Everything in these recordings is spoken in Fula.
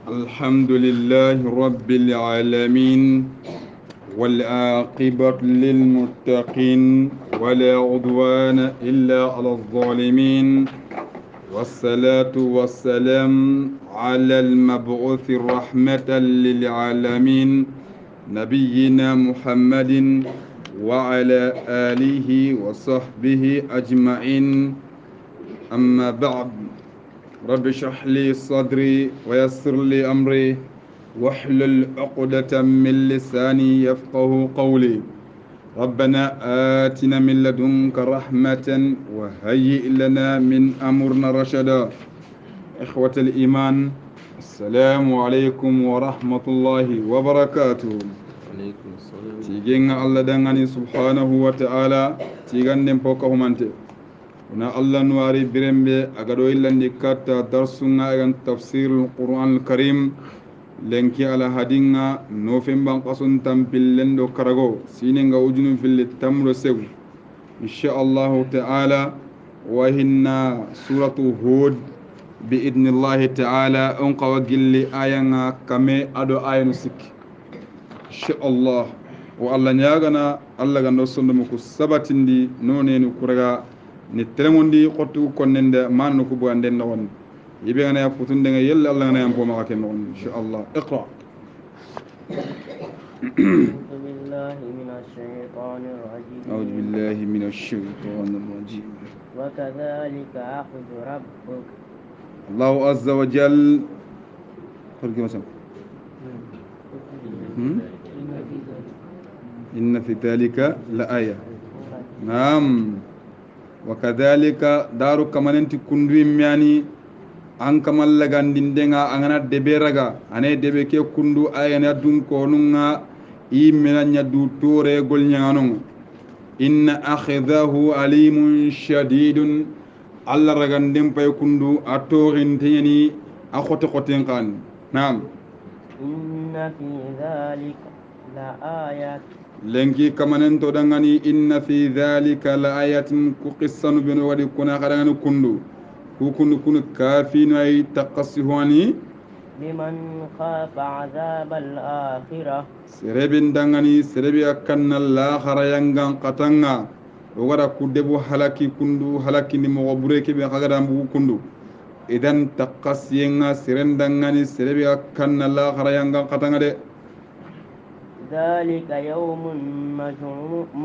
الحمد لله رب العالمين والعاقبة للمتقين ولا عدوان إلا على الظالمين والصلاة والسلام على المبعوث رحمة للعالمين نبينا محمد وعلى آله وصحبه أجمعين أما بعد رب اشرح لي صدري ويسر لي أمري واحلل عقدة من لساني يفقه قولي ربنا آتنا من لدنك رحمة وهيئ لنا من أمرنا رشدا إخوة الإيمان السلام عليكم ورحمة الله وبركاته عليكم السلام. تيجينا الله دعاني سبحانه وتعالى تيجان نمبوكه مانته na Allah nuari birembe agado illandi katta darsunga egan tafsir al-Qur'an al-Karim lenki ala hadinga nofin ban qasun tampillen do karago sininga ujunun fil tamro segu insha Allah ta'ala wa hinna suratu hud bi idnillahi ta'ala on qawagilli ayanga kame ado ayanu sik insha Allah wa Allah nyagana Allah gando sondo ko sabatindi nonenu kuraga ni telemondi qottu konnende manno ko buande non yibe ngana futunde nga yella Allah ngana yam poma ka non insha Allah iqra أعوذ بالله من الشيطان الرجيم وكذلك أخذ ربك الله عز وجل خرج مثلا إن في ذلك لآية نعم وكذلك دارو كماننتي كندوي مياني an kamal lagandindenga angana deberaga ane debe ke kundu ayana dun konunga imenanya du tore golnyanganong inna akhidhahu alimun shadidun alla ragandem pay kundu atorin teni akhote khoten kan naam inna fi dhalika la ayat lenki kamanento dangani inna fi dhalika la ayatin ku qissanu bin wadi kuna khadangani kundu كون كافين أي تقصيهاني لمن خاف عذاب الآخرة سربين دعاني سربي أكن الآخرة ينعن قطعنا وغدا كودبو هلاكي كندو هلاكي نمغبرة كي بيخاعد أمبو كندو إذن تقصينا سرن دعاني سربي أكن الآخرة ينعن قطعنا ده ذلك يوم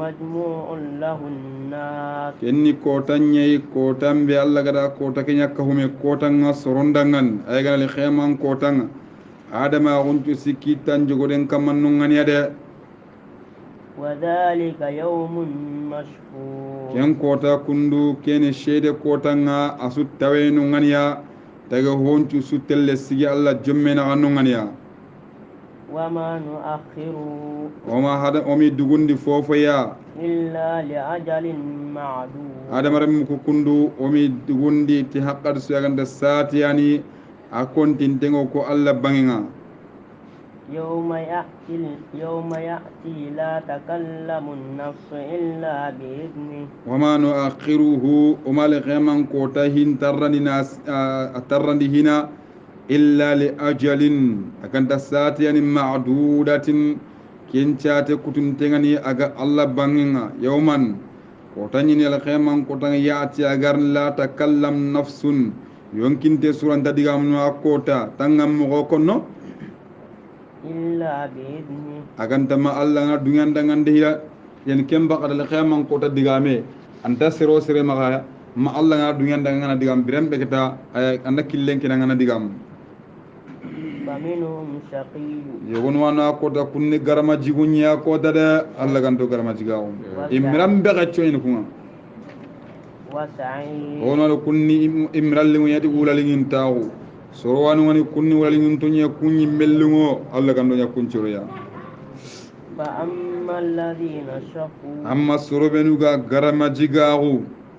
مجموع له الناس كني كوتاني كوتان بيالله كذا كوتاكينيا كهومي كوتانا سرندانgan أيغان الخيمان كوتانا آدم أغنتو سكيتان جودن كمان نغني هذا وذلك يوم مشهور كن كوتا كندو كن شيد كوتانا أسود توي نغنيا تغهونتو سوتل سيجي الله جمنا نغنيا وما نؤخره وما هذا أمي دغندي فوفيا إلا لأجل معدود هذا مرم كوكندو أمي دغندي تحقق سيغند ساتي يعني أكون تنتهو كو الله بانينا يوم يأتي لا تكلم النفس إلا بإذنه وما نؤخره وما لغمان كوتا هنترني ناس أترني هنا إلا لأجل أكنت ساتي يعني معدودة كنتات كتنتغني أغا الله بانينا يوما كوتاني الخيمان كوتاني يأتي أغار لا تكلم نفس يمكن تسوران تدغام نوا كوتا تنغم مغوكونا إلا بإذنه أكنت ما الله ندوين دنغان دهيا يعني كم بقى الخيمان كوتا دغامي أنت سيرو سيري مغايا ما الله ندوين دنغان دغام برم بكتا أنا كلين كنا دغام فمنهم شقي يقولون وانا كودا كوني غرما جيغونيا كودا ده الله كانتو غرما جيغاو امرام بغاتشوين كوما وسعيد هنا كوني امرال لي ياتي ولا لي نتاو سروان واني كوني ولا لي نتونيا كوني ملغو الله كانتو يا كونچوريا فأما الذين شقوا اما سروبنوغا غرما جيغاو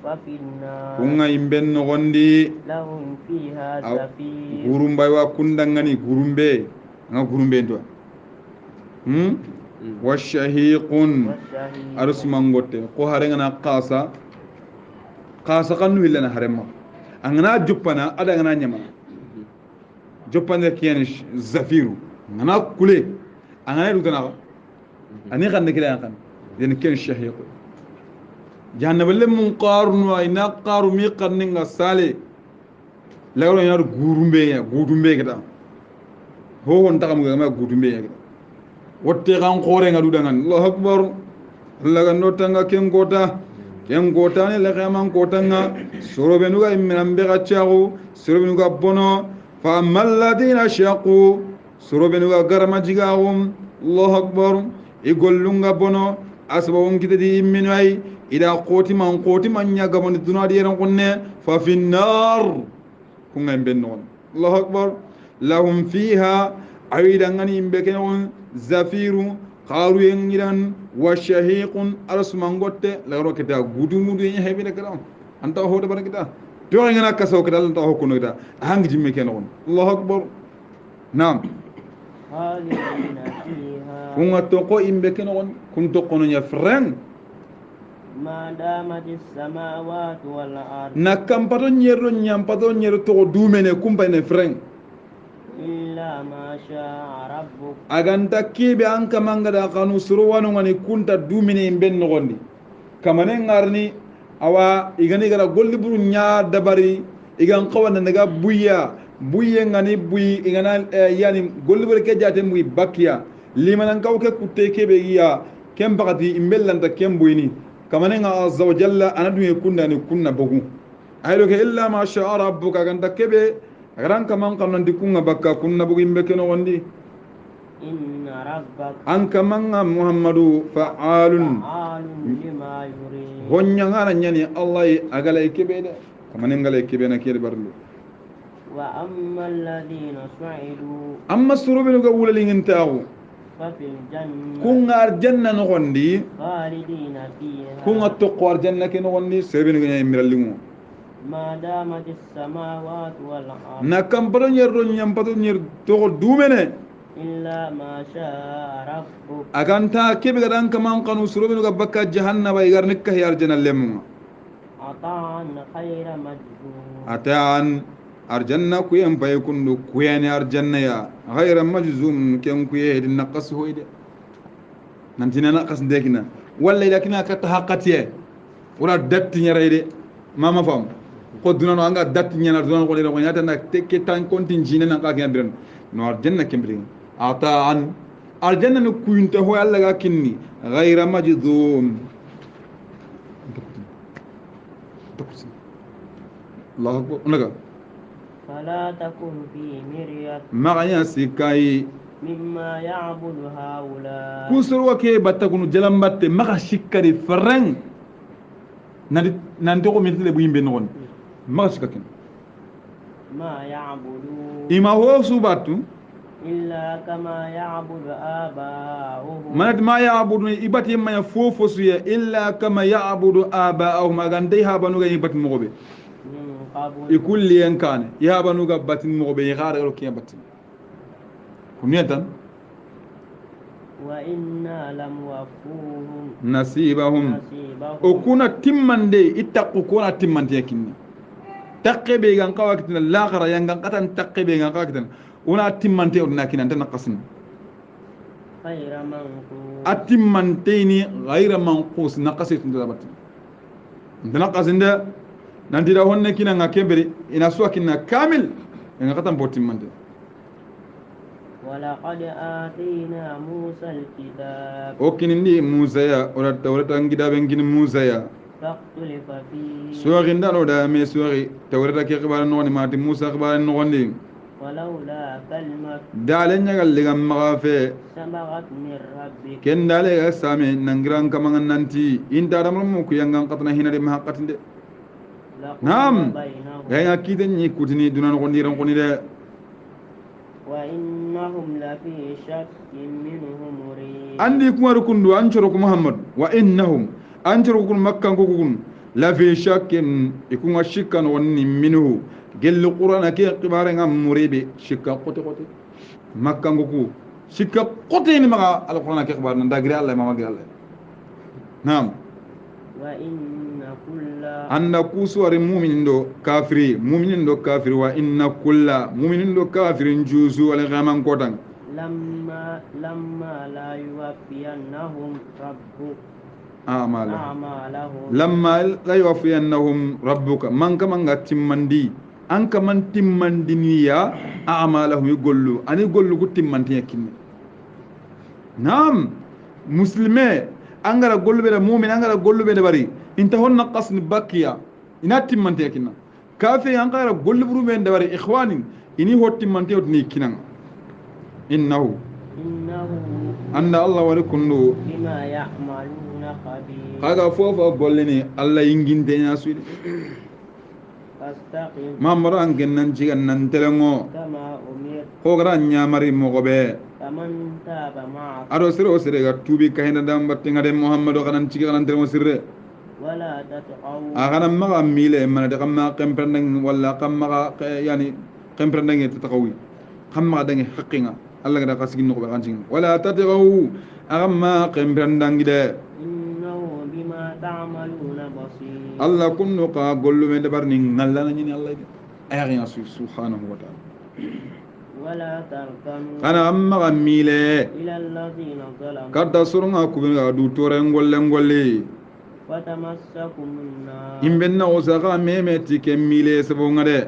ففي النار kunga imben no gondi لهم فيها زفير gurumba wa kundangani gurumbe nga gurumbe ndo washahiqun والشهيد arusmangote ko harengana qasa kanu hilana harema angana juppana ada ngana nyama jopande kiyani zafiru ngana kule angana du kana ani kan kila kan den ken shahiq jahannaba le mun qarnu ay na qaru mi qarni nga sale lawlo yar gudumbe kita ho on takam ga gudumbe ya wotte kan khore nga du dangan allah akbar allah ga notanga ken gota ne la gaman kota nga sorobe nuga imrambe ga chago sorobe nuga bono fa malladina shaqu sorobe nuga garama jigahum allah akbar igollunga bono asbawon kitadi imminai ida qoti man nyaga mon dunadi yen kunne fa finnar kunga bennon allah akbar lahum fiha aidan ngani imbekenon zafiru qaru yengiran wa shahiqun arsmangotte la roketa gudumudu yen hebine kadam anta hodo barakita to ngana kasaw kadal anta hokkuno kita hangi jimme kenon allah akbar nam خالدين فيها kunga toko imbekenon kun tokono nya fren ما دامت السماوات والأرض nakampato nyero nyampato nyero to dumene kumpane fren إلا ما شاء ربك aganta kibe anka mangada kanu surwanu ngani kunta dumine imben nogondi kamane ngarni awa igani gara golli buru nya dabari igan qawana naga buye ngani buyi igana yani golli buru ke jate muy bakya limanan kawke kutte kebe ya kem bagati imbellanta kem buyini kamane nga azza wa jalla anadu kunna bogu aydo ke illa ma sha rabbuka ganta kebe agaran kaman kanon dikunga bakka kunna bugu imbekeno wondi إن ربك an kamanga muhammadu fa'alun فعال لما يريد honya ngana nyani allah agala ikebe de kamane ngala ikebe na kire barlu وأما الذين سعدوا amma surubinu ga wulalingin tawo ففي الجنة kunga arjanna no gondi خالدين فيها kunga toqo arjanna ke no gondi sebinu ga mirallingo ما دامت السماوات والأرض na kamparo nyerro nyampato nyer to dumene إلا ما شاء ربك aganta kebe ga dan kaman kanu surubinu ga bakka jahannaba igarnikka hi arjanna lemu عطاء خير مجزوم ataan arjanna ku yan pay kundu ku yani arjanna ya ghayra majzum ken ku yedi naqas hoyde nantina naqas dekina walla ila kina ka tahaqatiye wala datti nyarayde mama fam ko dunano anga datti nyana dunano ko le ko nyata nak tekke tan kontin jina nan ka ngandren no arjanna kembring ataan arjanna no kuyunta ho alla ga kinni ghayra majzum Allah akbar unaga فلا تكن في مرية maganya sikai مما يعبد هؤلاء kusur wake batta kunu jalam batte maga shikkari fereng nanti ko mitile bu yimbe non maga shikakin ما يعبدون ima ho subatu إلا كما يعبد آباؤهم manat ma ya'budu ibati ma fofo suya illa kama ya'budu aba'ahum agandai ha banu ga ibati mogobe من قبل ikulli yankane ya banu ga batin mogobe yara ro kiya batin kuniyatan وإنا لموفوهم nasibahum نصيبهم okuna timmande ittaqu kuna timmande yakinni taqebe gan kawakitina laghara yangan qatan taqebe gan kawakitina una timmante odna kinan tan qasin غير منقوص atimmanteni ghayra manqus naqasitun dabat naqasinda nandira honne kina ngakebere ina suakina kamil nga qatan botimmante ولقد آتينا موسى الكتاب okinindi musa ya ora tawrata ngida bengin musa ya فاختلف فيه suwari ndano da me suwari tawrata ke khibara no ni mati musa khibara no gondi ولولا كلمة dalen nyagal ligam magafe سبقت من ربك ken dale ga same nangiran kamangan nanti inta ramrum ku yangan qatna hinade mahaqatinde لقضي نعم. بينهم gaya kiten ni kutini dunan gondiran gondire وإنهم لفي شك منه مريب andi kumaru kundu ancoro ko muhammad wa innahum ancoro kun makkan ko kun la fi shakkin ikunga shikkan wonni minhu gellu qur'ana ke qibare ngam muribi shikka qote qote makkan ko ku shikka qote ni maga alqur'ana ke qibare nda giri allah mama giri allah naam وإن كل anda kusuwari muminin do kafiri muminin do kafiri wa inna kulla muminin do kafirin jusu wala gaman kotan لما لا يوفينهم ربك أعمالهم lamma la yuwaffiyannahum rabbuka man kaman ga timmandi an kaman timmandiniya a'malahum yugollu ani gollu ku timmantiya kinni nam muslime angara gollu be mu'min angara gollu be bari inta honna qasni bakiya ina timmantiya kinna kafir angara gollu buru be bari ikhwani ini ho timmantiya ni kinan innahu anna allah wa kundu بما يعملون خبير kaga fofo gollini allah yinginte nya suudi فاستقم mamaro an gennan cigan nan telengo كما أمرت ko gara nyamari mogobe فمن تاب معك ado sire o sire ga tubi kahina dam batte ngade muhammadu kanan cigi kanan telengo sirre ولا تطغوا agana maga mile mana de kamma kemprendeng walla kamma yani kemprendeng et taqawi kamma dangi haqqinga allah gada kasigi no be kancing wala tatghaw agama kemprendang de إنه بما تعملون بصير allah kunno ka gollu me de barni ngalla na ni allah de ayya subhanahu wa ta'ala ولا تركنوا kana amma mile إلى الذين ظلموا kadda surunga kubinga du tore ngolle وتمسكم النار imbenna osaka meme tike mile sabonga de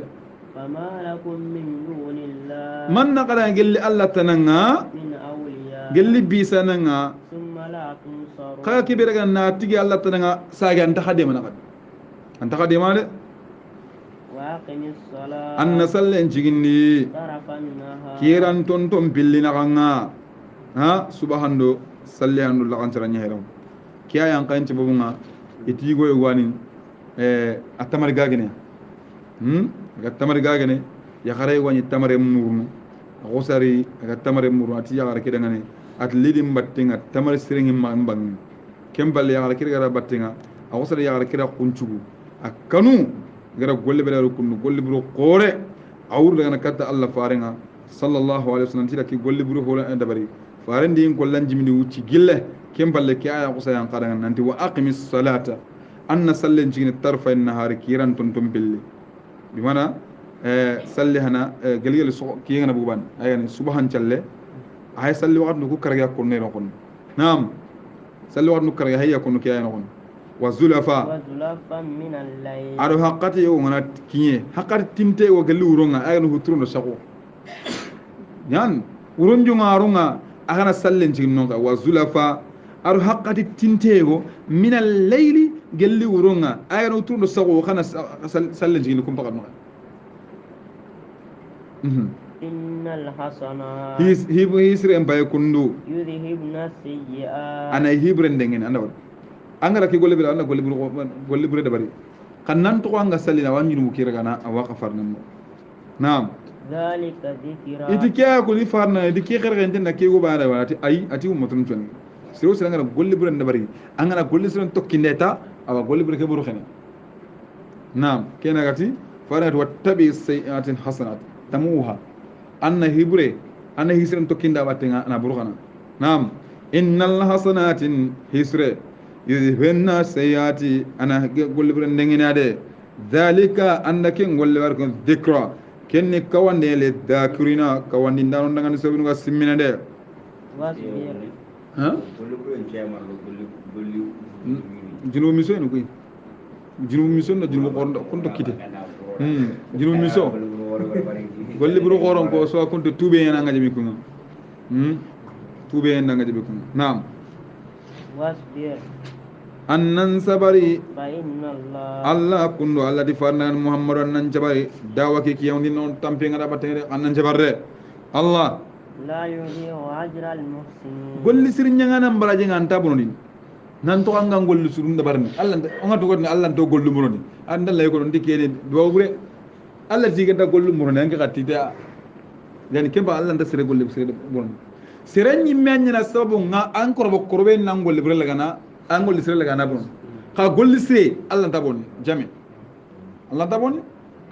فما لكم من دون الله man naqara gelli allah tananga من أولياء gelli bisananga ثم لا تنصرون kaya kibere ga na tigi allah tananga sage anta khadema na anta khadema de وأقم الصلاة anna sallen jigindi طرف النهار kiran ton pillina kanga ha subhando salli anu la kan saranya heram kiya yang kan cebunga itigo e wani atamar gagene ga tamar gagene ya khare wani tamare murnu gosari ga tamare murnu ati ya gar kidangane at lidim battinga tamar siringi mambang kembal ya gar kidara battinga gosari ya gar kida kunchugu akanu gara golle bela rukunu golle buru qore awur daga katta allah farenga sallallahu alaihi wasallam tira ki golle buru hola dabari farendi en kollan jimini wuci gille kemballe ki aya kusa yan qadanga nanti wa aqimis salata anna sallen jigini tarfa an-nahari kiran tonton billi bimana salli hana gelgel so ki ngana buban ayani subhan challe ay salli waqt nuku karga ko ne ron naam salli waqt nuku karga hayya ko nuki ayana kon wa zulafa من الليل ado haqqati yo ngana kinye haqqati tinte wo gelli uronga ayano hutruno sako yan uronjo ngarunga agana sallen ci nonga wa zulafa ado haqqati tinte go min al-layli gelli uronga ayano hutruno sako khana sallen ci kum pakat no إن الحسنات hisre mbay kundu يذهبن السيئات ana hibre ndengen anda wad angara ki golle bila anda golle bure da bari kannan to anga sallina wanjinu mukira kana awaka farnan naam ذلك ذكرى idikiya ko li farna idiki kharga inda ke go bara wati ay ati ummatun ton siro sira ngara golle bure da bari angara golle sira tokkindeta awa golle bure ke buru khene naam kena gati farat wattabi sayiatin hasanat tamuha anna hibre anna hisren tokkinda watenga ana buru khana naam innal hasanatin hisre yuzhibna sayati ana golle bure ndenginade dhalika annake golle war ko dhikra kenni kawande le dakirina kawandi ndano ndangani sobinu ga simmina de واصبر ha jinu miso en koy jinu miso na jinu qondo konto kite jinu miso golle buru qoron ko so konto tube en ngaji mi kunga tube en ngaji be kunga naam واصبر annan sabari فإن الله allah kundo allah di farnan muhammadu annan jabari dawa ke kiyawndi non tampe ngada batere annan jabarre allah لا يضيع أجر المحسنين golli sir nyangana mbaraje nganta bononi nan to anga golli surun da barni allah on to godni allah to gollu muroni andal lay ko don dikene do bure allah tiga da gollu muroni anga katita yani kemba allah nda sire golli sire bononi sire nyi menyina sababu nga an korbo korbe nan golli bure lagana an golli sire lagana bon ka golli sire allah ta bonni jami allah ta bonni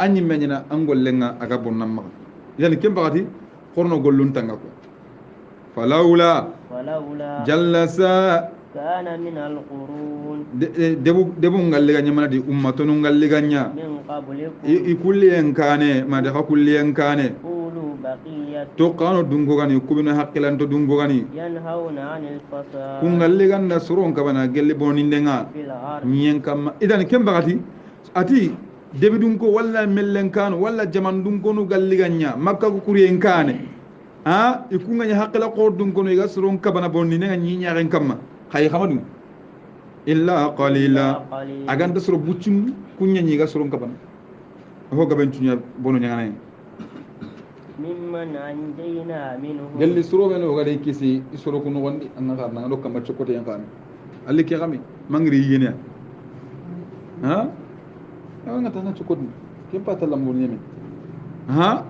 anyi menyina an golle nga aga bonnam ma yani kemba kati korno gollun tanga ko falawla ولولا jallasa كان من القرون debu ngalliganya mana di ummatonu ngalliganya من قبلكم ikulliyen kane ma daga kulliyen kane أولو بقية to kano dungogani kubino hakkilanto dungogani ينهون عن الفساد kungalliganda soron kabana gelli bonindenga في الأرض nyen kamma idan kembagati ati debi dunko walla mellen kano walla jaman dunko nu galliganya makka ko kuriyen kane ha ikunganya hakkila ko dunko no iga soron kabana bonindenga nyinyaren kamma khay xamadu illa qalila aganda soro buccum kunya nyiga soron kabana ho gaben tunya bono nyangana ممن أنجينا منهم gelli soro men o gade kisi isoro kuno wandi anna karna do kamba chokote yan kan alli ke xami mangri yene ha nga tanga chokote ke pata lambo nyeme ha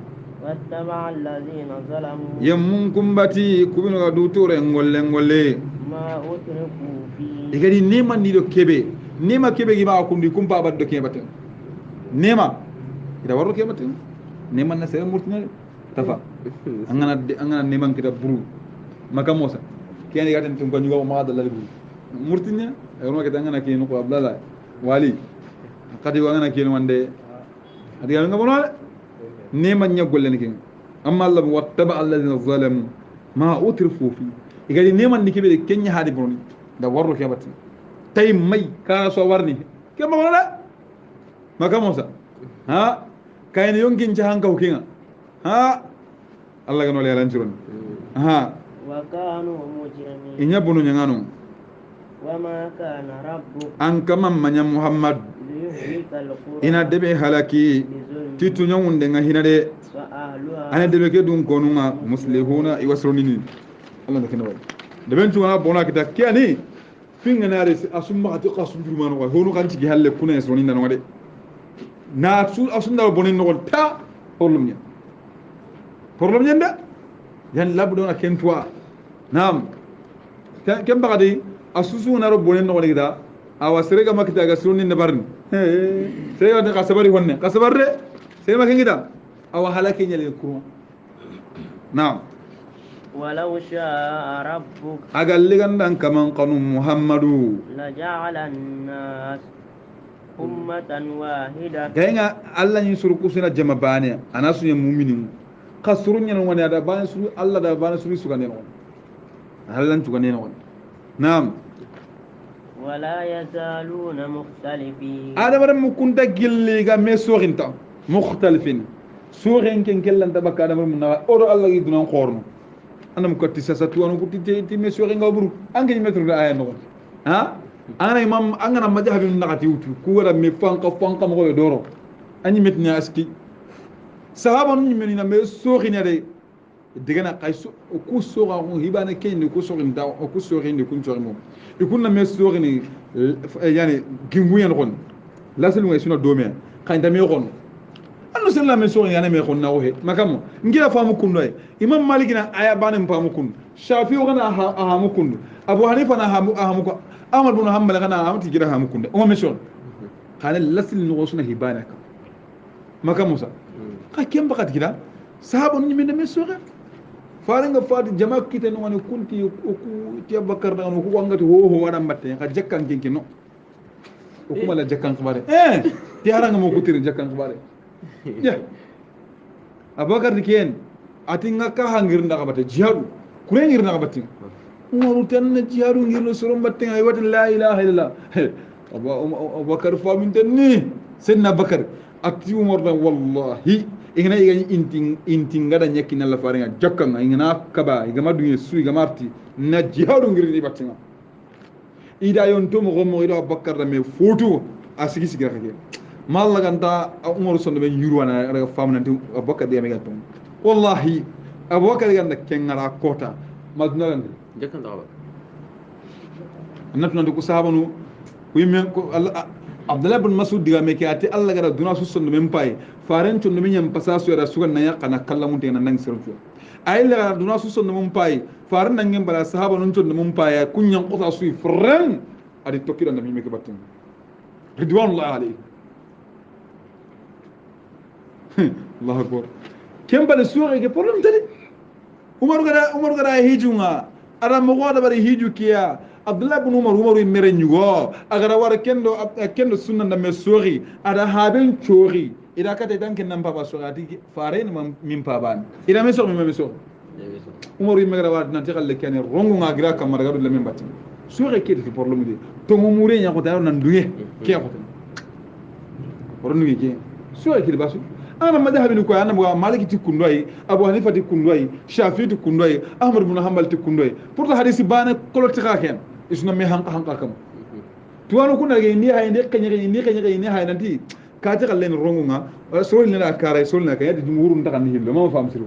واتبع الذين ظلموا yemmun kumbati kubino ga dutore ngolle ما أتركوا فيه igadi nema ni do kebe nema kebe gi ba kundi kumpa baddo ke batten nema ida warro ke batten nema na sere murtina tafa angana neman kita buru maka mosa kiyani gaten tun ko nyugo ma dalal buru murtina ay ro kita angana kiyino ko abdallah wali kadi wa angana kiyino wande adi nga bonole neman nyagol len kin amma allah wattaba alladhina zalamu ma utrifu fi igadi neman ni kebe kenya hadi buruni da warro ke batin tay may ka so warni ke ma wala maka mosa ha kayne yongin jahanka hukinga ha Allah kan wala yalan ciron ha وكانوا مجرمين inya bunu nyangano وما كان ربك an kama manya muhammad ليهلك القرى ina debe halaki بظلم titu nyawunde nga hinade وأهلها ana debe ke dun konunga muslihuna iwasronini Allah da kenawal deben tuwa bona kita kiani finga nare asumma ati qasum jurmano ko hono kan ci halle kuna esronina no de na su asunda bonin no ta problem nyanda yan labdona kentuwa nam ken bagadi asusu na robbo nen no gida awa serega makita ga sunni ne barni serega de kasabari honne kasabarre serega makingida awa halake nyale kurma nam ولو شاء ربك agalligandan kaman qanum muhammadu لجعل الناس أمة واحدة gaynga alla ni surku sina jama bane anasu ya mu'minin kasrun nyen woni ada bane su alla da bane su su ganen won hallan tu ganen won nam ولا يزالون مختلفين ada bare mu kunta gilli ga me sorinta mukhtalifin sorin ken kellan tabaka ada mun na oro alla gi dunan khorno anam ko ti sasa tu anu kuti ti me sorin ga buru angi metru da aya no ha ana imam angana majhabin nakati utu ku wala me fanka mo doro anyi metni aski sahaba nu nyimeni na me sorin ade digana qaysu ku sora ko hibana ken ko sorin da ku sorin de kun sorin mo ikun na me sorin yani ginguyen gon laselu ngai suna dome kan da me gon anno sen la me sorin yana me gon na o he makamo ngira famu kun noy imam malik na aya banen famu kun shafi'u gana ahamu kun abu hanifa na ahamu ko ahmad bin hanbal gana ahamu ti gira ahamu kun o me son kana lasel no suna hibana ka makamo sa ka kem bakat gira sahaba nu nyimeni me sorin faringa fati jama kite no woni kunti ku ti Abubakar da no ku wangati ho wada mbatte ka jakkan kinki no o kuma la jakkan xibare ti haranga mo ko tiri jakkan xibare ya Abubakar diken ati nga ka hangir nda xabate jihadu kure ngir nda xabate umaru tan jihadu ngir no soro mbatte ay wat la ilaha illallah Abubakar famin tan ni senna Bakar ati umar da wallahi igana igani intin ngada nyaki na la faringa jokkanga igana kaba igama dunye su igama arti na jihadu ngiri ni batinga ida yon to mo gomo ida bakkar da me foto asigi sigira kake malla ganta umar sonde be yurwana daga famna nti bakkar de me gatto wallahi abubakar ganda kengara kota maduna ganda jakkan da ba annatu nandu ko sahabanu ko yimme ko Abdullah bin Mas'ud diga me ke ati Allah gara duna su sonno men pay faran to men yam pasa su yara sugan na yakana kallamun te nan nang sirfu ay la duna su sonno men pay faran nan ngem bala sahaba non to men pay kunyan qota su fran adi tokkira na mi me ke batin ridwanullahi alayhi Allahu akbar kem bala suure ke problem tadi Umar gara hijunga ara mo goda bari hiju kiya abdullah ibn umar mere nyugo agara war kendo sunna na me sori ada haben chori ida kata dan ken nan papa so ati fare ni min papa ida me so me so umar yimme gara wat nan te khalle ken rongu nga gira kamar gadu le men batti sori ke ti problème di to mo mure nya ko ta nan duye ke ko rongu ke sori ke basu ana madhabi ni ko ana maliki ti kundoi abu hanifa ti kundoi shafi ti kundoi ahmad ibn hanbal ti kundoi pour hadisi bana koloti ka ken isuna me hanka kam tuwanu kuna ge ni hay ne kanyege ni hay nanti ka ta kallen rongunga so ni na kare so na kayadi jumhur ndaka ni hillo ma fam siru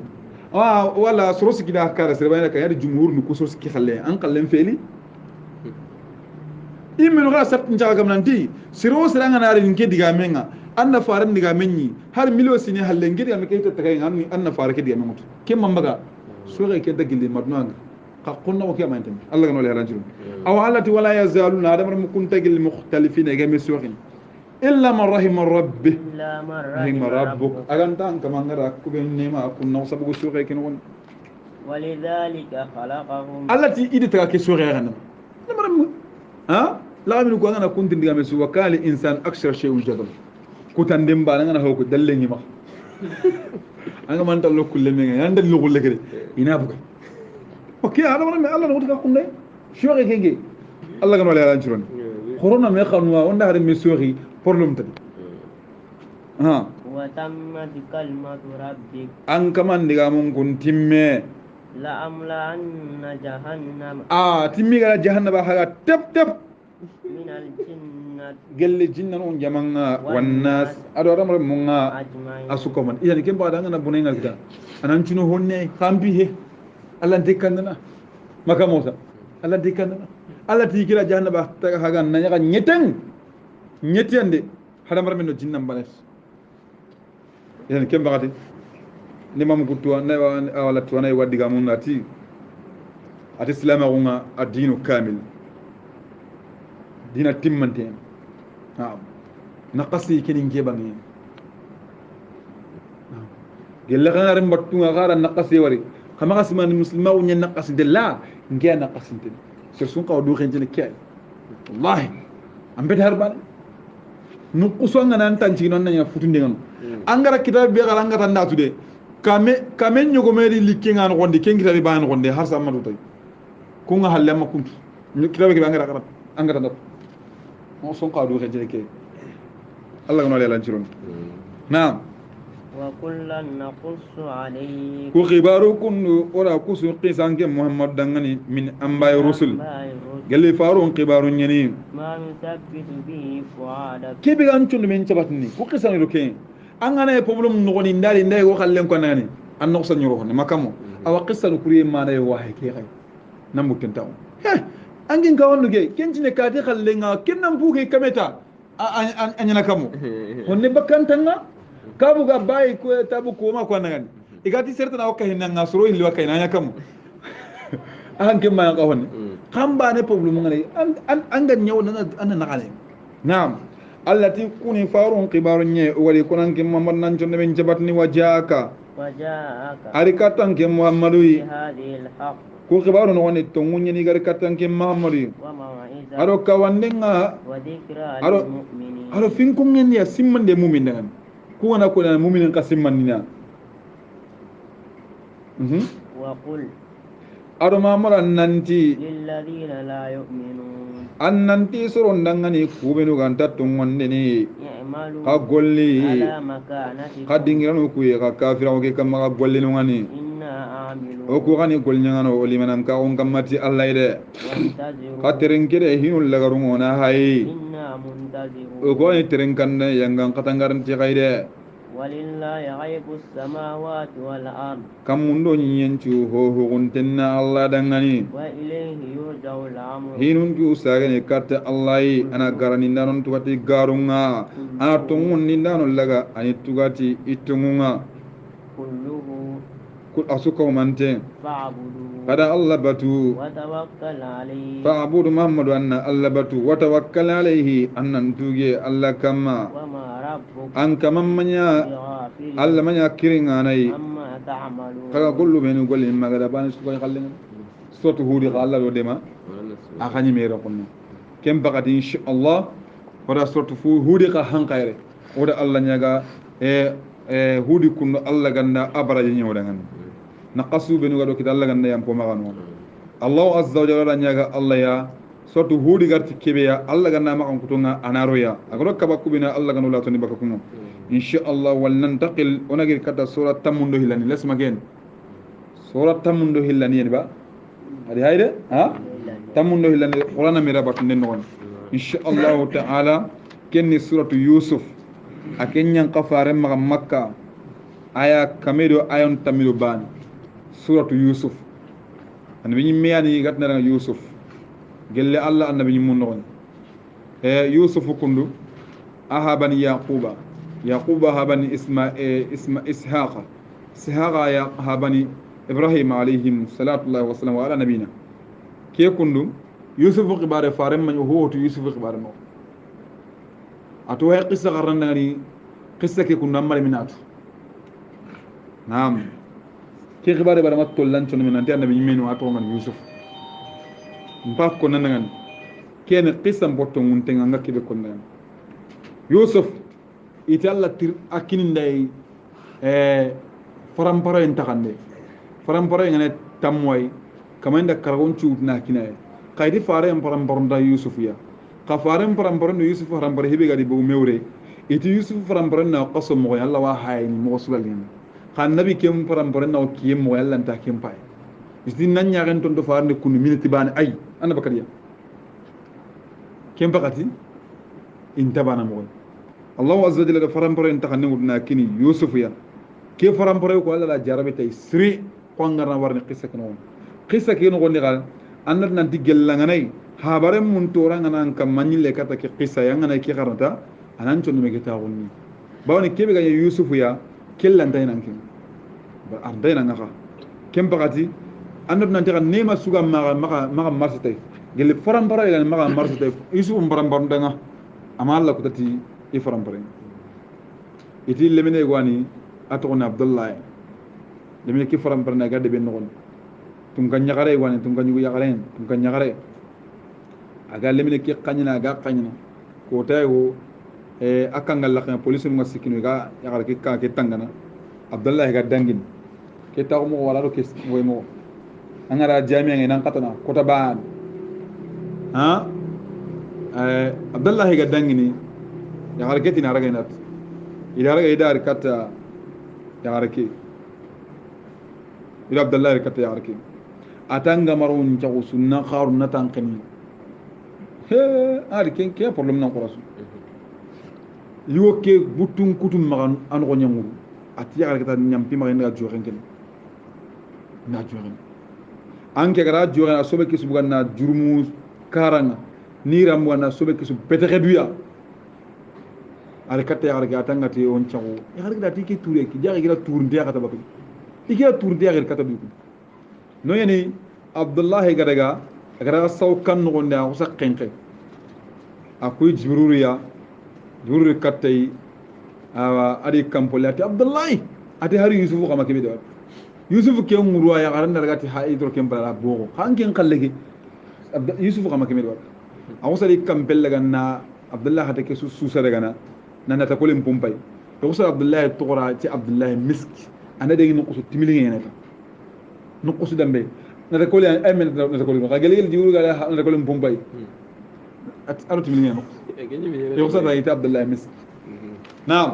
wala so si kida kare sire bayna kayadi jumhur ni ko so ki khalle an kallen feli imenu ga sat njaga kam nanti siro siranga na rin ke diga menga anna faran diga menni har milo sini halle ngiri am ke ta tagay ngani anna fara ke diga mengoto ke mambaga so ga ke dagili madnanga ka kunna ko kiyama tan Allah gano le rajul aw allati wala yazaluna adam mukuntagal mukhtalifin ga mesuhin illa man rahima rabbi illa man rahima rabbuk aganta an kama ngara ku be nema kunna sabu suuqe kin won walidhalika khalaqahum allati idita ke suuqe ganam namara ha la min ko ngana kunti diga mesu wakali insan akshar shay'un jadal kutandem ba ngana hawko dalle ngi ma anga man tallo kulle me nganda lu kulle kede ina buka okay hada wala me Allah no ka kunde shoge kenge Allah gano le ran ciron corona me xanwa wanda hada me soxi problème tadi ha wa tammat kalimatu rabbik an kaman diga mun kun timme la amla anna jahannam timmi gara jahannaba haga tep min al jinnat gelle jinnan on jamanga wannas ado ramar munga asuko man yani kemba da ngana bunenga kita anan cino honne kambi he Allah dekandana maka mosa Allah dekandana Allah tikira jahannaba ta haga nanya ka nyetende hada mar minno jinnam banes yani kemba gati ni mam gutwa na wala tuwana wadiga mun nati ati islama gunga adinu kamil dina timmante naqasi kenin gebangi gella kana rim battunga gara naqasi wari kama kasman muslima unya naqasi de la ngiya naqasi de sur sun qaw du xenjene kay wallahi ambe harban nu kusonga nan tanci non nanya futunde ngam angara kitab be gara ngata ndatu de kame nyogo meri likinga no gonde kengira ri ban gonde har sa madu tay ko nga halle ma kuntu kitab be angara karat angara ndap mo son qaw du xenjene kay Allah gano lela ciron naam wa kullan naqussu alayk ku khibaru kun ora kusu qisan ke muhammad dangani min ambay rusul galli faru khibaru nyani ma nusabbitu bi fuada ke be gan cundu men cabatni ku qisan ro ke angana e problem no goni ndali ndai ko xallen ko nani an no sa nyoro ne makamo awa qisan kuriye mana e wahe ke xay namu kentaw angin ka wonno ge kencine kati xallenga kennam buke kameta anyana kamu honne bakantanga kabu ga bai ko tabu ko ma ko nan igati sertana wakka hinanga soro hilli wakka inanya kamu an kemma ka honne kamba ne problem ngale an ga nyaw nan an nakale naam allati kuni farun qibarun nye wali kunan kim mamad nan jonne men jabatni wajaka arikatan kim muhammadu hadhihi alhaq ko qibarun woni tongunye ni gar katan kim muhammadu aro kawandenga aro aro finkungen ya simmande mu'min dan ko wana ko dan mu'minin ka simmandina wa qul aro mamara nanti lil ladina la yu'minun annanti soron dangani kubenu ganta tongonde ni ya'malu ka golli ala makanati kadingiranu ku ya ka kafira o ke kam ka golli no ngani inna amilu o ko gani golnyangano o limanan ka on kamati Allah ide katirin kire hinul lagarungona hay inna muntaziru o ko ni tirin kanne yangan katangaran ti gaide walillahi ghaibus samawati wal ard kamundo nyenchu ho guntenna Allah dangani wa ilayhi yurja'u al-amru hinun ju sagane katta Allah ana garani ndanon tugati garunga ana tungun nindanon laga ani tugati itungunga kulluhu kul asuka mante fa'budu kada Allah batu wa tawakkal alayhi fa'budu Muhammadu anna Allah batu wa tawakkal alayhi annan tuge Allah kama wa ma rabbuka an kaman manya bighafilin Allah manya kiringa nai amma ta'malun kaga kullu benu golin magada ban su koy xallen sotu hudi Allah do dema akhani mera kunno kem bagati inshallah wada sortu fu hudi ka hankaire wada Allah nyaga hudi kunno Allah ganda abaraje nyoda ngan naqasu benu gado kita Allah ganda yam ko magano Allah azza wa jalla nyaga Allah ya sortu hudi garti kebe ya Allah ganda ma kan kutunga anaro ya agoro kabaku bina Allah ganda la toni baka kunno inshallah wal nantaqil onagir kata surat tamundo hilani lesma gen surat tamundo hilani ba adi hayde ha tamundo hilani qur'ana mira batun non inshallah ta'ala kenni suratu yusuf akenyan qafare maga makka aya kamedo ayon tamido ban suratu yusuf annabi miyani gatna yusuf gelle Allah annabi mun non yusuf kundu ahabani yaquba habani ishaqa ya habani ibrahim alayhim salatullahi wa salam ala nabina ke kundu yusuf qibare faram man huwa yusuf qibare no ato hay qissa qaranda ni qissa ke kundu amale minatu naam ke qibare bara matto lancho min ante annabi minu ato man yusuf mbak ko nanangan ken qissa mbotto nguntenga ngakkibe ko nan yusuf italla tir akini nday faramparo en takande faramparo ngane tammoy kamanda karagon chuutna kinaye kaydi fare en faramparo nda yusuf ya ka fare en faramparo no yusuf faramparo hebe gadi bo mewre iti yusuf faramparo na qaso mo yalla wa hayni mo sulalin kan nabi kem faramparo na kiyem mo yalla nta kem pay isdi nan nyaaren ton do farne kunu miniti bani ay ana bakariya kem bakati intabana mo Allah azza wa jalla faramparo en takanne wudna kini yusuf ya ke faramparo ko Allah jarabe tay sri ko ngarna warne qissa kano qissa ke no gondi gal annat nan digella nganay habare mun tora ngana kam manile kata ke qissa ya ngana ke karanta anan chonu me geta wonni bawni kebe ga yusuf ya kellan tay nan kin ba arday nan ngaka kem bakati annat nan takan nema suga maga marsitay gelle faramparo ya maga marsitay yusuf faramparo danga ama Allah ko tati faramparo iti lemene gwani atona abdullah lemine ki faramparo na gadde ben non tum kan nyagare wani tum kan yugo yagaren tum kan nyagare aga lemine ki qanyina ga qanyina ko tayo akangal la police mo sikinu ga yagare ki ka ke tangana abdullah ga dangin ke taw mo wala do ke moy mo angara jami'a ngi nan katana ko ta ban ha abdullah ga dangini yagare ke tina raga nat ila raga idar kata yagare ki ila abdullah kata yagare ki atanga marun jago sunna kharu natan qani he ari ken ke problem nan qurasu yoke butun kutum magan an go nyamul ati yagar kata nyampi magan ga joren ken na joren anke gara joren asobe kisu bugan na jurmu karanga niram wana sobe kisu petere duya ari kata yagar ga atanga te on chago yagar ga ti ke touré ki jari ga tour ndiya kata bapi ikiya tour ndiya kata du no yani abdullah gadaga agara saw kan no nda ko sakkenke akuy jibruriya jibruri kattay awa adi kampolati abdullah ati hari yusuf kama kebe do yusuf ke ngurwa ya garan daga ti ha idro kem bala bogo hanken kallegi yusuf kama kebe do awsali kampel daga na abdullah hata ke susa daga na nana ta kolem pompay to so abdullah tuqra ti abdullah misk ana de ngi ko timili ngene ta نقص دمبي نتقول يعني أمن نتقول ما قال لي الجيول قال نتقول مبومباي أرد مليون نقص يقصد هاي عبد الله مس نعم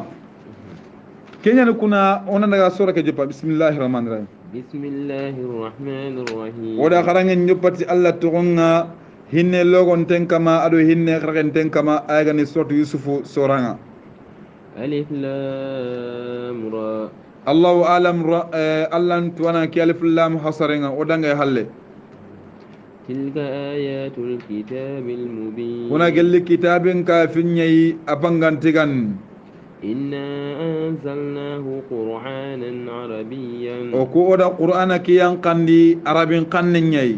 كنا نكونا أنا نقرأ سورة كجبا بسم الله الرحمن الرحيم بسم الله الرحمن الرحيم ودا خرج نجبتي الله تغنى هن لوغون تنكما أدو هن خرج تنكما أيغني سورة يوسف سورانا ألف لام را الله أعلم الله توانا كالف الله محصرنا ودنجا هلا تلك آيات الكتاب المبين هنا قال لي كتاب كافني أبنغان تيغان إنا أنزلناه قرآنا عربيا وكودا قرآن كيان قندي عربين قنني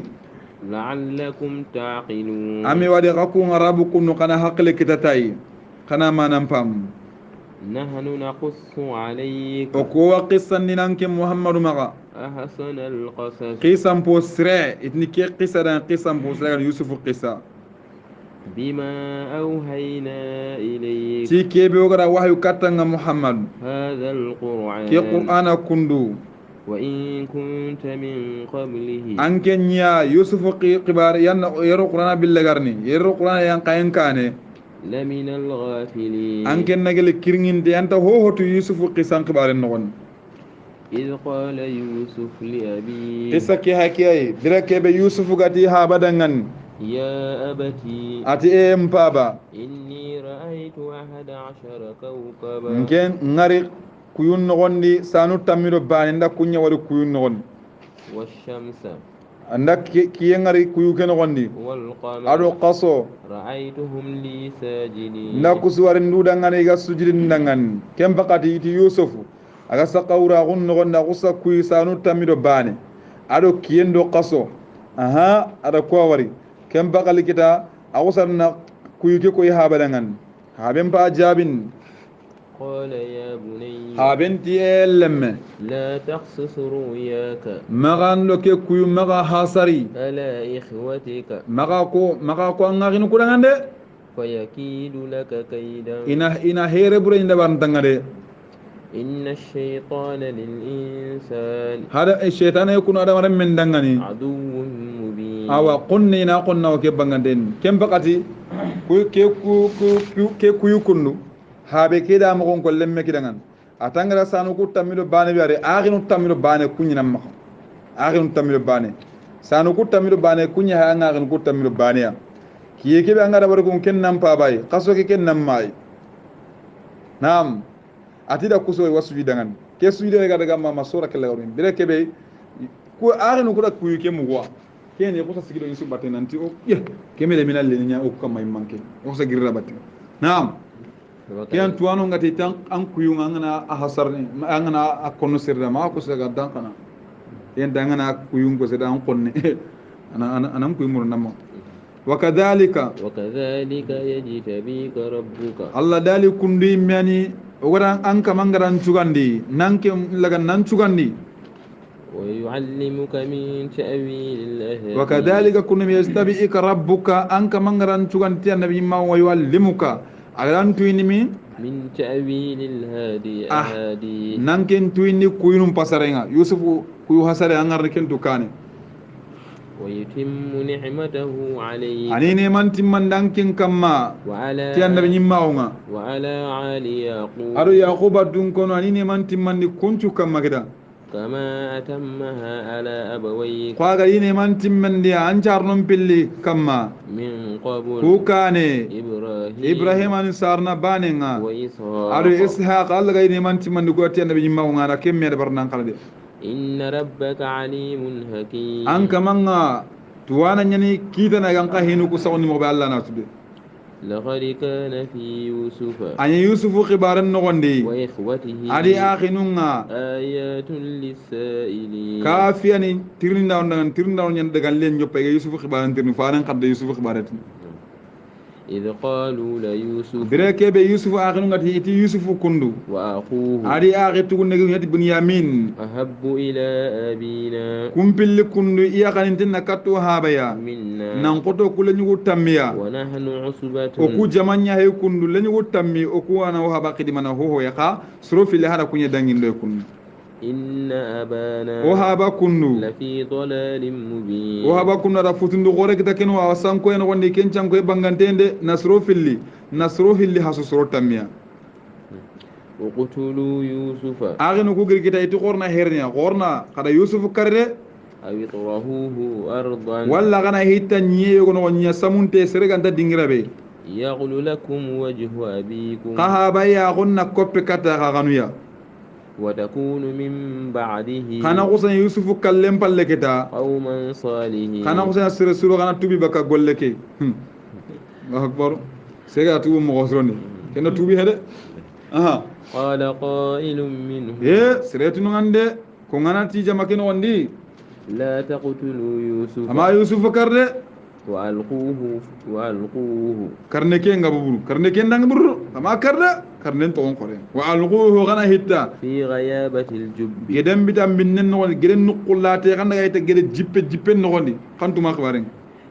لعلكم تعقلون أمي ودي غكون عربكم نقنا حقل كتتاي قنا ما نفهم نحن نقص عليك وكوا قصة ننانك محمد مغا أحسن القصص قصة بوسرة إتنكي قصة دان قصة بوسرة يوسف قصة بما أوهينا إليك تي كي بيوغرا وحي كاتنغ محمد هذا كي القرآن قرآن كندو وإن كنت من قبله أنكي نيا يوسف قبار يرو قرآن باللغرني يرو قرآن ينقين كاني لمن الغافلين أنكي نجل كيرين دي أنت هو تو يوسف قصة قبار النغن إذ قال يوسف لأبيه قصة كي هكي درك بيوسف غتي هابدنغن يا أبتي أتي بابا إني رأيت 11 كوكبا نكن ngari kuyun nogondi sanu tamiro bani nda kunya wari kuyun nogondi والشمس anda kiye ngari kuyu ke nogondi والقمر ado qaso رأيتهم لي ساجدين nda kusuwari nduda ngani ga sujudi ndangani kem bakati iti yusufu aga sakawura gun nogondi akusa kuyu sanu tamiro bani ado kiyendo qaso aha ada ko wari kem bakali kita akusa na kuyu ke koy habadangan haben pa jabin قال يا بني habenti elemme لا تقصص رؤياك magan loke kuyu maga hasari على إخوتك maga ko ngaginu kudangande فيكيد لك كيدا ina here bure inda bantangade إن الشيطان للإنسان hada shaytan yakunu ada maram mendangani عدو مبين awa qunni na qunna ke banganden kem bakati ke kuyu kunnu habe ke da mo ko lemme kidangan atangara sanu ku tamido bane biare aginu tamido bane kunyina ma aginu tamido bane sanu ku tamido bane kunya ha ngaginu ku tamido bane ya kiye ke be angara bar ko ken nam pa bay qaso ke ken nam mai nam atida kuso wasu bidangan ke su ide ga daga ma masura ke lawrin bire ke be ku aginu ku da kuyu ke muwa ken ne ko sa sigido yusu batte nanti o ye ke me le minal le nya o kam may manke o sa girra batte nam kian tuano ngati tan an kuyu ngana a hasarni ngana a konno sirda ma ko sega dan kana yen dangana kuyu ko seda an konne ana kuyu mur namma wakadhalika yajtabika rabbuka Allah dali kundi mani ogara an kamangaran cugandi nanke laga nan cugandi ويعلمك من تأويل الأحاديث وكذلك كن يستبئك ربك أن كمانغران cugandi النبي ما ويعلمك agaran tuini min ta'wil al-hadi nanken tuini kuyunum pasarenga yusufu kuyu hasare angar ken tukane wa yutimmu ni'matahu alayhi anine man timman dankin kamma wa ala ti annabi nyimmaunga wa ala ali yaqub ado yaquba dun kono anine man timman ni kuncu kamma kida kama atammaha ala abawayk kwaga yine man timman dia ancarnon pilli kamma min qabl kukane ibrahim an sarna banenga wa ado ishaq Allah ga yine man timman ko ti annabi nyimmaunga na kemme de barnan kalade inna rabbaka alimun hakim an kamanga tuwana nyani kita na ganka hinu ku sawni mo be Allah na tudde laqad kana fi yusufa ani yusufu khibaran no gonde wa ikhwatihi adi akhinunga ayatun lisailin kafiyani tirnda nyan daga len joppe yusufu khibaran tirni faran kadde yusufu khibaratin إذ قالوا ليوسف بركة بيوسف آخرون قتي إتي يوسف كندو وأخوه أدي آخر تقول نقول يتي بنيامين أحب إلى أبينا كم بيل كندو إيا كان تنا كتو هابيا منا نانقطو كل نيو تاميا ونحن عصبة أكو جمانيا هي كندو لنيو تامي أكو أنا وهابا كديمانا هو يقا سروفي لهذا كوني دانين لو كندو إن أبانا وهابا كندو لفي ضلال مبين وهابا كندو رفوتندو غورك تكنو واسانكو ينغوندي كنشانكو يبانغانتين نصروفي اللي حسو سرو تاميا وقتلوا يوسف أغنو كوغر كتا يتقورنا هيرنيا غورنا قد يوسف كرر أو يطرحوه أرضا ولا غنا هيتا نيه غنو نيا سامونتي سرغانتا دينغرابي يغل لكم وجه أبيكم قهابا يا غنا كوبي كتا غانويا وتكون من بعده خانا غوسن يوسف كلم بالكتا قوما صالحين خانا غوسن سرسلو غنا توبي بكا غولكي الله أكبر سيغا توبو مغوسروني كنا توبي هده قال قائل منهم سريتنو عندي كونغانا تيجا مكينو وندي لا تقتلوا يوسف أما يوسف كرده وألقوه karne ke ngaburu karne ke ndang buru ama karda karne to on kore wa alquhu gana hitta في غيابة الجب gedem bitam binnen no geden nuqulate kan daga ite gede jippe jippe no gondi kantuma khbaren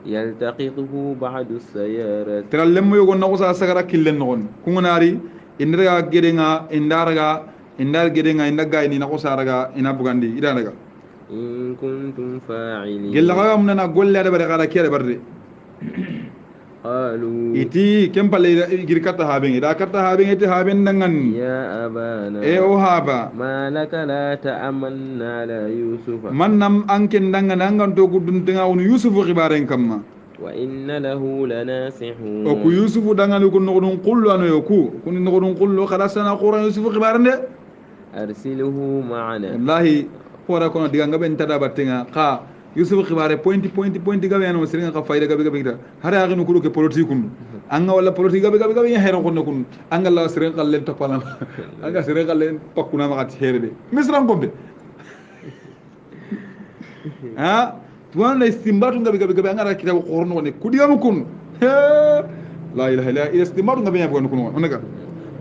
يلتقطه بعض السيارات teral lemmo yogo na usa sagara killen no gondi kungonari indira gedenga indar gedenga indaga ini na usa raga ina bugandi ida daga إن كنتم فاعلين gella ga mun na golle da bare gara kere barde قالوا iti kempalle girkata haben ida kata haben ite haben dangan يا أبانا e o haba ما لك لا تأمنا على يوسف mannam anken dangan angan to gudun tinga on yusufu khibaren kamma وإن له لناصحون o ku yusufu dangan ko nodun qullu ano yoku kun nodun qullu khalasana qura yusufu khibaren de أرسله معنا wallahi hora kono diga ngabe ntada battenga ka yusufu khibare point gabe ano siringa ka fayda gabe gabe hara aginu kulu ke politique kun anga wala politique gabe ya hero kono kun anga la siringa kallen to pala anga siringa kallen pakuna ma kat herbe misran kombe ha tuwana istimbatu gabe anga ra kitabu qorno ne kudiga mukun la ilaha illa istimbatu gabe ya buganu kun onaka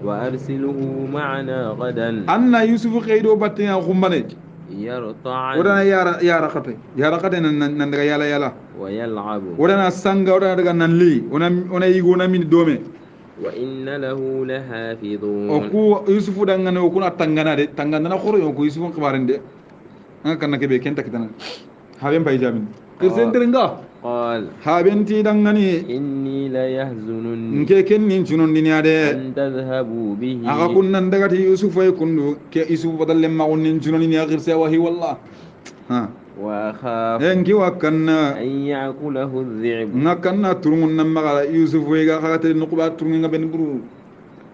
وأرسله معنا غدا anna yusufu khaydo battenga khumbane يرتع ودنا يا رقتي نن daga yala ويلعب ودنا sanga ودنا daga nanli ona yigo na min dome وإن له لحافظون oku yusufu dangane okuna tangana na khoro oku yusufu khibarende anga kanna kebe kenta kitana haben bay jamin kirsen terenga قال habenti dangani إني لا يحزنني nke kennin chunon diniade أن تذهبوا به aga kunnan daga ti yusufu ay kundu ke yusufu badalle ma kunnin chunon ni akhir sa wahi wallah ha وأخاف enki wakanna أن يأكله الذئب ngakanna turungun namma yusufu ay ga khagate nuqba turunga ben buru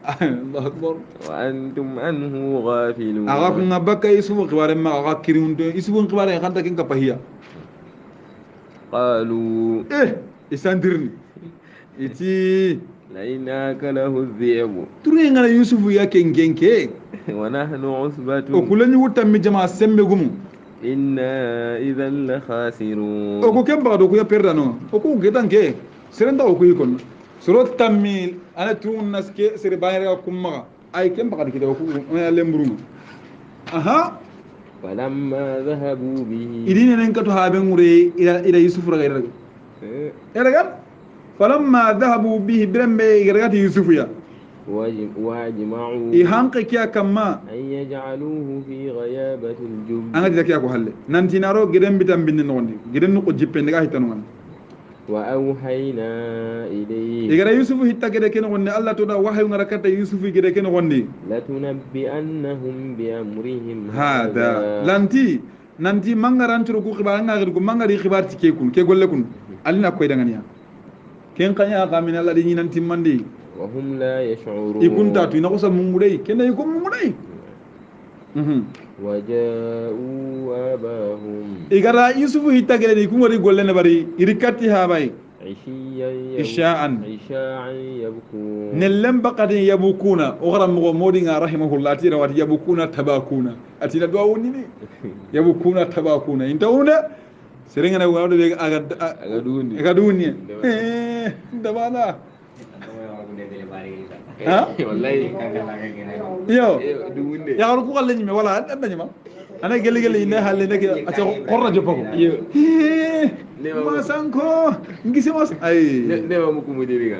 Allah akbar وأنتم عنه غافلون aga kunga bakka yusufu khibare ma aga kirunde yusufu khibare khanta kin kapahiya قالوا isandirni iti لئن أكله الذئب turunga na yusufu yake ngenke ونحن عصبة okulani wutammi jama sembe gumu إنا إذا لخاسرون oku kemba do ku ya perdano oku getanke serenda oku yikon soro tammi ana turun naske sere bayra kumma ay kemba kad kida oku ya lembruma aha فلما ذهبوا به idine nen kato haben ngure ila yusuf raga iraga falamma dhahabu bihi birambe iragati yusuf ya واجمعوا hanqe kiya kamma أن يجعلوه في غيابة الجب anga dida kiya ko halle nanti naro geden bitam binne nondi geden no ko jippe ndaga hitanu man وأوحينا إليه igara yusuf hitta gede ken wonne allah to da wahyu ngara kata yusuf gede ken wondi لتنبئنهم بأمرهم hada lanti nanti mangaran turu ku khibar ngagir ku mangari khibar ti ke kun ke golle kun alina koy dangania ken kanya ka min allah di nanti mandi وهم لا يشعرون ikunta tu ina ko sa mungudai ken ay ko mungudai وجاءوا آباهم igara yusuf hitta gede ni ku ngori golle ne bari irikati ha bay عشاء عشاء يبكون nellem baqati yabukuna o garam mo modi nga rahimahullah tira wat yabukuna tabakuna atina do woni ni yabukuna tabakuna intawuna serenga na wawde be aga duuni dabana ha والله yo ya ko ko lañi me wala andañu ma ana gele ina halle nek ata qorra jopako ma sanko ngisi mas ay ne ma muku mudiriga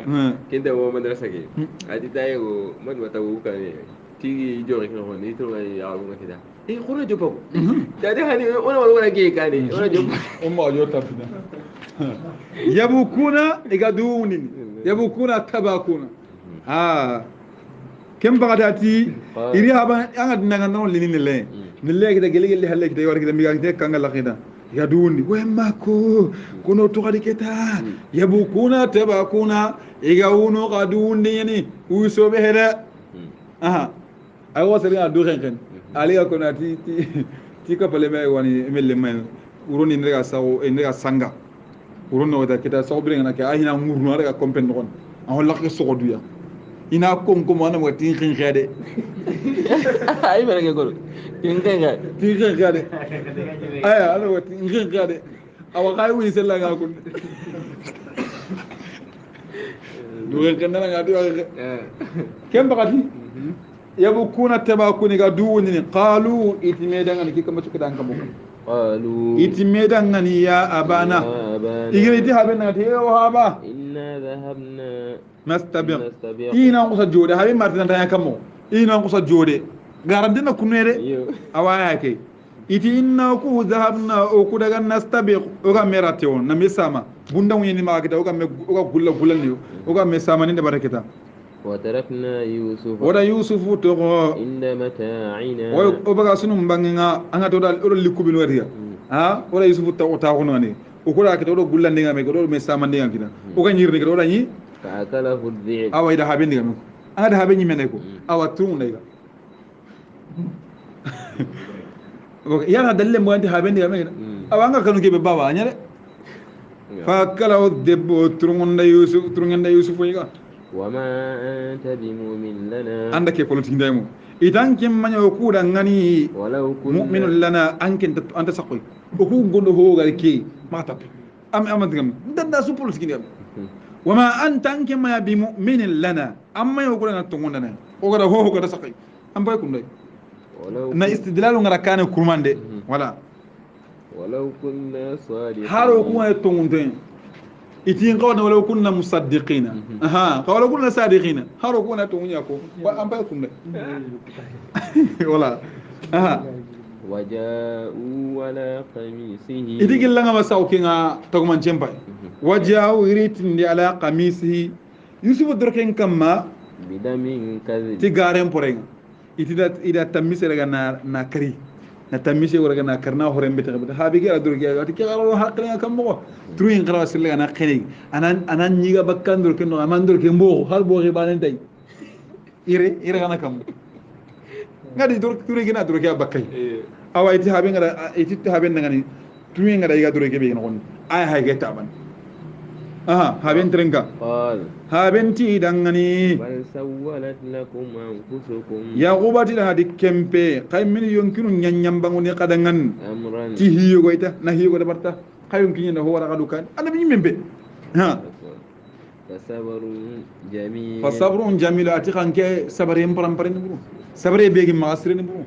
kenda wo madrasa ke adi tayo man wata wuka ne tigi jori ko ni to ay yawo ngakida qorra jopako dadi hani ona wala ke kani ona jopako umma yo tabina yabukuna igaduni yabukuna tabakuna ha kem bagadati iri haba anga dinanga non lini le ni le kita gele halle kita yori kita miga kita kanga lakida ya duuni we mako kuno to kadi kita yabukuna tabakuna igawuno qaduni yani usobe heda aha ay wasari adu khen ali ko na ti ka pale mai wani emelle mai uroni ndega sawo ndega sanga urono wata kita sawo brenga na ka ahina ngurno daga kompen non an lakki sogoduya ina konko mo na mo tin khin khade ay bere ke gol tin khade aya ala wati tin khade awa kay wi sella ga kun duwe kendana ngati wa kem bakati yabukuna tabakuni ga duwuni qalu itimedanga ni kikamba tukidanga mo qalu itimedanga ni ya abana igiri ti haben ngati yo haba inna dhahabna nastabiq ina ngusa jode haben martin tan yakamo ina ngusa jode garandina kunere awaya ke iti inna ku dhahabna o ku daga nastabiq o ga merate on na misama bunda woni ma kita o ga gulla ni o ga misama ni de baraketa وتركنا يوسف ولا يوسف تغو عند متاعنا وبغا سنو مبانغا انغا تو دال اورو ليكو بن وريا ها ولا يوسف تاغو نوني وكولا كي تو غولان ديغا مي كو مي سامان ديغا كينا او غا نير ني كو داني فاكله الذئب اوا يدا هابين ديغا مي انغا هابين ني منيكو اوا تون ديغا يانا دالله مو انت هابين ديغا مي اوا انغا كانو كي بابا نيا فاكله الذئب ترون يوسف ترون يوسف ويغا وما أنت بمؤمن لنا عندك بوليتيك دايمو إذا كم من يقول أنني مؤمن لنا أنك أنت سقي وهو يقول هو غيرك ما تبي أم تقول ده سو بوليتيك دايمو وما أنت أنك ما بمؤمن لنا أما يقول أن تقول لنا هو غير سقي أم بيكون ده نا استدلال غير كان كرمان ده ولا ولو كنا صادقين هارو كون تقول ده itin qawna walaw kunna musaddiqina qawla kunna sadiqina haro kuna to munya ko am bay kunna wala waja'u wala qamisihi idigil nga masaw kinga togman chempa waja'u iritin di ala qamisihi yusuf dorken kamma bidamin kadhib tigaren poreng itida ida tamise daga na kari na tamise wala na karna horem bete bete habi gira durgi ati kigaro hakle kam mo truin qara sille na khini anan nyiga bakkan dur ken no amandur ke mbo hal bo ribanen tay ire kana kam ngadi dur turi gina dur ke bakkay awa iti habi ngara iti habi ngani truin ngara iga dur ke be ngon ay hay ge taban haben trenga haben ti dangani bal sawwalat lakum anfusukum ya gubati da hadi kempe kay min yonkinu nyanyam banguni kadangan amran ti hiyo goita na hiyo go barta kayun kinyi na ho wara kadukan anabi membe fasabrun jamil ati kanke sabare mparam buru sabare begi masre ni buru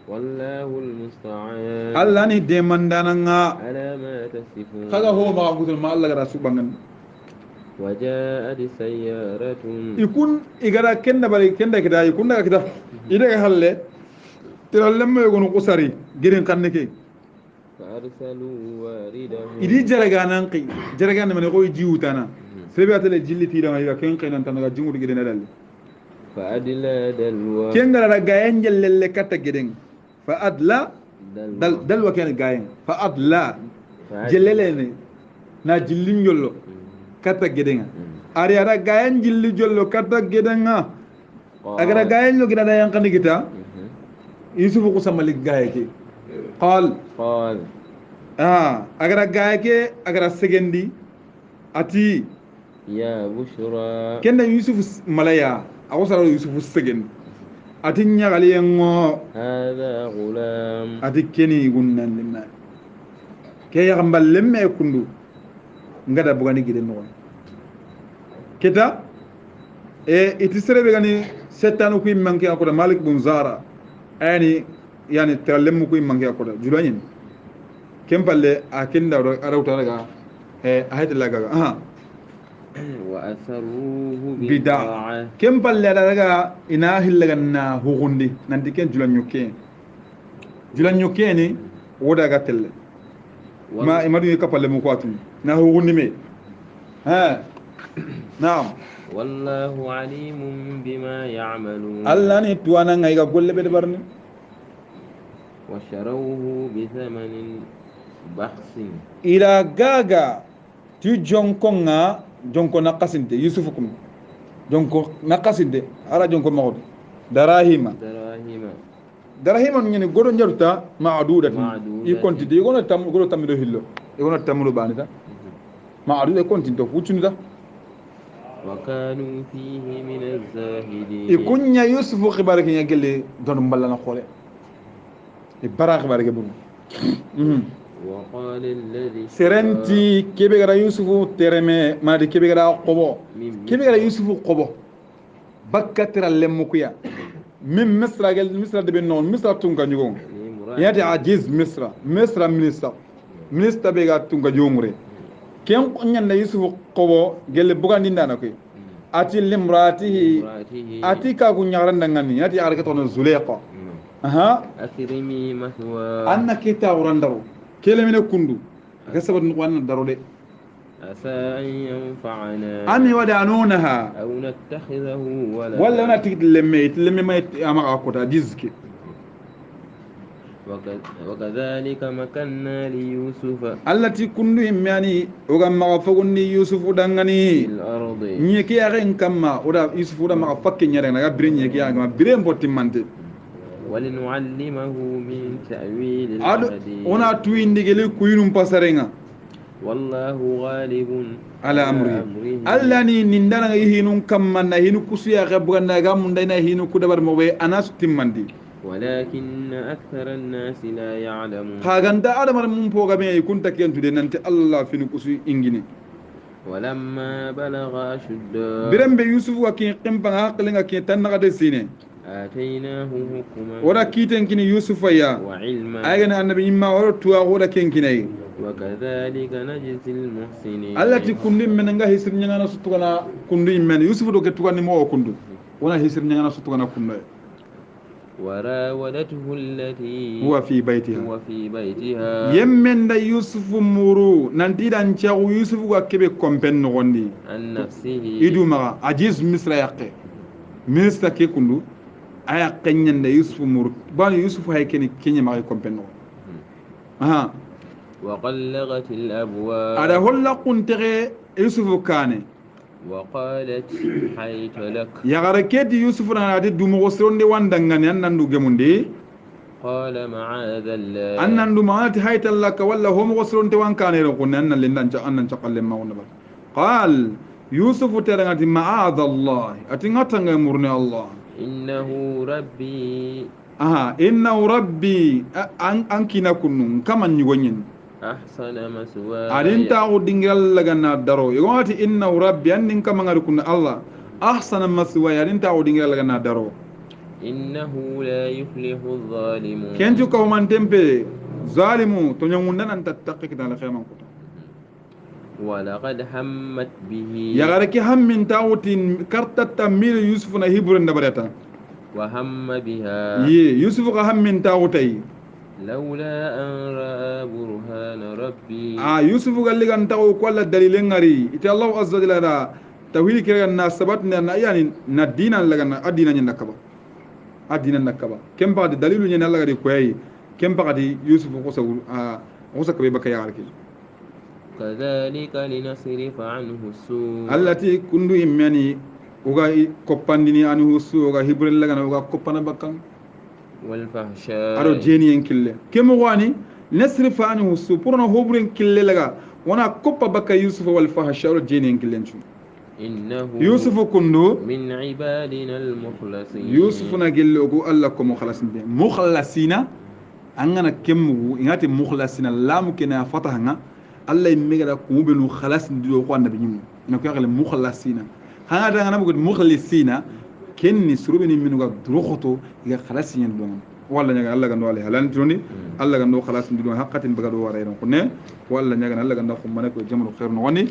wallahu almusta'an Allah ni demandana nga ala ma tasifun kaga ho ma gutul ma Allah gara subangan waja'at sayyaratun ikun igara kenda bari kenda kida ikun daga kida ide halle tiralle me gonu qusari girin kanneke farsalu waridahum idi jaraganan qi jaraganan man ko jiwutana sebe atale jilliti da ma ken qinan tanaga jingul gidena dalle fa adla dalwa kenga daga yanjel lelle katta giden fa adla dalwa ken gayen fa adla jellelene na jillin jollo katta gidenga ari ara gayen jilli jollo katta gidenga agara gayen lo gida yan kan kita yusuf ko samali gayeke qal agara gayeke agara segendi ati ya bushra kenda yusuf malaya awsara yusuf segen ati nyagali ngo hada gulam ati keni gunnan linna ke ya gambal lemme kundu ngada bugani gide no kita iti serebe gani setanu ku manki akoda malik bun zara yani talemu ku manki akoda julanyin kempalle akinda arawta daga ahid lagaga وأثروه بدعة كم بالله لغا إناه لغنا هوغندي نانتي كن جولان يوكيني ودا غاتل ما إمادو يكفل مكواتم نا هوغندي مي نعم والله عليم بما يعملون الله ني توانا غايغا غول بيد برني وشروه بثمن بخس إلى غاغا تجونكونغا jonko nakasinte yusuf kum jonko nakasinte ara jonko mawd darahima nyene godo njaruta ma'dudat i kontide gono tamido hillo gono tamudo banita ma'dudat kontinto futunida wa kanu fihi min az-zahidin ikunya yusuf khibarake nyagele don mballa na khole e bara khibarake bu وقال الذي سرنتي كبيرا يوسف ترمي ما دي كبيرا قبو كبيرا يوسف قبو بكتر اللمكيا من مصر قال مصر دي بنون مصر تونغا نيغون ياتي عجيز مصر منستر بيغا تونغا جومري كيم نيان يوسف قبو قال بوغان دينا كوي اتي لمراته اتي كاغو نياران دغاني ياتي اركتون زليقه اها اكرمي مثوى انك تاوراندو كلمه كندو كسبت نقوان درو دي عسى أن ينفعنا أن يودعنونها أو نتخذه ولا أنا تجد لما ما أمر أقطع ديزكي وكذلك مكنا ليوسف التي كنوا يعني وكما فقني يوسف دعني الأرض نيكي أغين كما ودا يوسف ودا ما فكني نرنا برين نيكي أغين برين بوتيمانتي ولنعلمه من تأويل الأحاديث أنا توين ديجلي كوينم بسرنا والله غالب على أمره ألاني نندنا يهينون كما نهينو كسيا غبغنا غامندنا يهينو كدبر موي أنا ستيماندي ولكن أكثر الناس لا يعلمون خاغندا آدم من فوق بين يكون تكين تدي ننت الله في نكسي إنجني ولما بلغ أشده برم بيوسف وكين قمبا عقلنا كين تنغد سينه آتيناه حكما ولا كيتن كين يوسف يا وعلما أجن النبي ما ورتوا ولا كين كيني وكذلك نجزي المحسنين التي كن من نغا هيسر نغانا ستوغنا كندو من يوسف دو كتوغاني مو كندو ولا هيسر نغانا ستوغنا كندو وراودته التي هو في بيتها يمن دا يوسف مورو نانتي دان تشاو يوسف وكبي كومبن نغوندي عن نفسه يدو ما عجيز مصر يقي مصر كي كندو ايا قنين دا يوسف مورو بان يوسف هاي كيني ما كومبن نغو ها وقلغت الأبواب على هلا كنت يوسف كاني وقالت حيث لك يا غركيت يوسف انا دي دومغسرون دي واندغاني انندو جموندي قال معاذ الله انندو مات حيث لك ولا هم غسرون دي وان كان يرقون ان لندن ان تقل ما ونبا قال يوسف ترغاتي معاذ الله اتيغاتن مرني الله انه ربي انه ربي انكنا كنن كما نيغونين أحسن مسواي أدين تاو دينغال لغنا دارو يغواتي إنه ربي أنين كما نغركن الله أحسن مسواي أدين تاو دينغال لغنا دارو إنه لا يفلح الظالمون كنتو كومان تمبي ظالمو تنيمون أن تتقك دال خيمان كتا ولقد همت به يغاركي هم من تاوتين كارتا تميل يوسف نهيبور النبريتا وهم بها يوسف هم من تاوتي لولا أن رأى برهان ربي يوسف قال لي أن تقول كل الدليل غري إتى الله عز وجل هذا توحيد كذا الناس سبتنا يعني ندينا لغنا أدينا ينكبا أدينا نكبا كم بعد دليل ينال لغري كوي كم بعد يوسف قصة كبير بكيا عليك كذلك لنصرف عنه السوء التي كندو إماني وغا كوبانديني عنه السوء وغا هبرل لغنا وغا كوبانا بكان والفحشاء أرو جيني ينكله كم واني نصرف عنه السوء بورنا هبرن كله لغا وانا كوبا بكا يوسف والفحشاء أرو جيني ينكله إنه يوسف كندو من عبادنا المخلصين يوسف نقول له الله كم مخلصين مخلصين أنا كم إناتي مخلصين لا ممكن أفتحنا الله يميجا كم بنو خلاصين دلوا قوان نبيهم نقول على مخلصين هذا أنا بقول مخلصين كني سروبني منو دروخته إذا خلاصين دلوا والله نجا الله كندو عليه هلان توني الله كندو خلاصين دلوا حقتين بقدر ورايرون كنا والله نجا الله كندو خمانك وجمل خير نواني